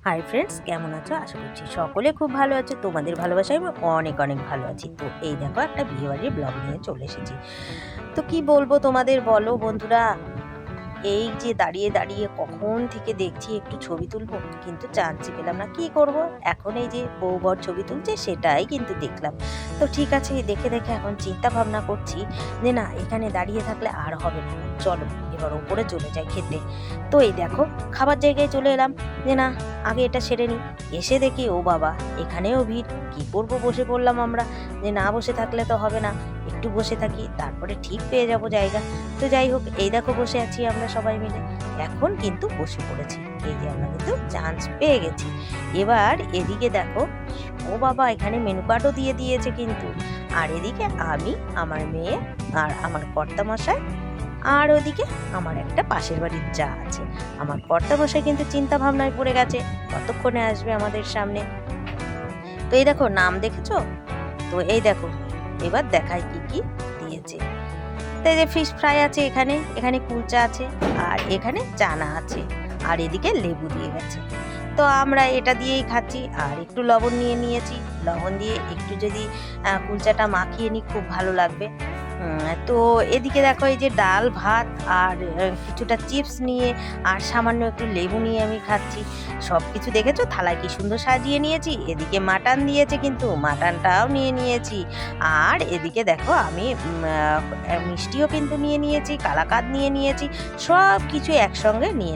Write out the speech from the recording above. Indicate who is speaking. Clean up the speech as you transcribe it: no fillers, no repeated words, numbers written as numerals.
Speaker 1: Hi friends, কেমন আছো? আশা করছি সকলে খুব ভালো আছো। তোমাদের ভালোবাসায় আমি অনেক অনেক ভালো আছি। তো এই দেখো, একটা বিয়েবাড়ির ব্লগ নিয়ে চলে এসেছি। তো কি বলবো তোমাদের, বলো বন্ধুরা। এই যে দাঁড়িয়ে দাঁড়িয়ে কখন থেকে দেখছি একটু ছবি তুলবো, কিন্তু চান্সই পেলাম না। কি করব, এখন এই যে বউ বর ছবি তুলছে সেটাই কিন্তু দেখলাম। তো ঠিক আছে, দেখে দেখে এখন চিন্তা ভাবনা করছি যে না, এখানে দাঁড়িয়ে থাকলে আর হবে না, চলো এবার ওপরে চলে যাই খেতে। তো এই দেখো, খাবার জায়গায় চলে এলাম যে না, আগে এটা সেরে নিই। এসে দেখি ও বাবা, এখানেও ভিড়। কি করবো, বসে পড়লাম আমরা। যে না, বসে থাকলে তো হবে না, একটু বসে থাকি, তারপরে ঠিক পেয়ে যাব জায়গা। তো যাই হোক, এই দেখো বসে আছি আমরা সবাই মিলে। এখন কিন্তু বসে পড়েছি, এই যে আমরা কিন্তু চান্স পেয়ে গেছি। এবার এদিকে দেখো, ও বাবা, এখানে মেনু কার্ডও দিয়ে দিয়েছে কিন্তু। আর এদিকে আমি, আমার মেয়ে, আর আমার কর্তামশাই, আর ওদিকে আমার একটা পাশের বাড়ির যা আছে। আমার কর্তামশাই কিন্তু চিন্তা ভাবনায় পড়ে গেছে, কতক্ষণে আসবে আমাদের সামনে। তো এই দেখো, নাম দেখেছো? তো এই দেখো, এবার দেখায় কি কি দিয়েছে। তো এই যে ফিশ ফ্রাই আছে, এখানে এখানে কুলচা আছে, আর এখানে চানা আছে, আর এদিকে লেবু দিয়ে গেছে। তো আমরা এটা দিয়েই খাচ্ছি, আর একটু লবণ নিয়ে নিয়েছি। লবণ দিয়ে একটু যদি কুলচাটা মাখিয়ে নিই, খুব ভালো লাগবে। তো এদিকে দেখো, এই যে ডাল ভাত আর কিছুটা চিপস নিয়ে আর সামান্য একটু লেবু নিয়ে আমি খাচ্ছি। সব কিছু দেখেছো, থালায় কি সুন্দর সাজিয়ে নিয়েছি। এদিকে মাটন দিয়েছে, কিন্তু মাটনটাও নিয়ে নিয়েছি। আর এদিকে দেখো, আমি মিষ্টিও কিন্তু নিয়ে নিয়েছি, কালাকাঁদ নিয়ে নিয়েছি। সব কিছু একসঙ্গে নিয়ে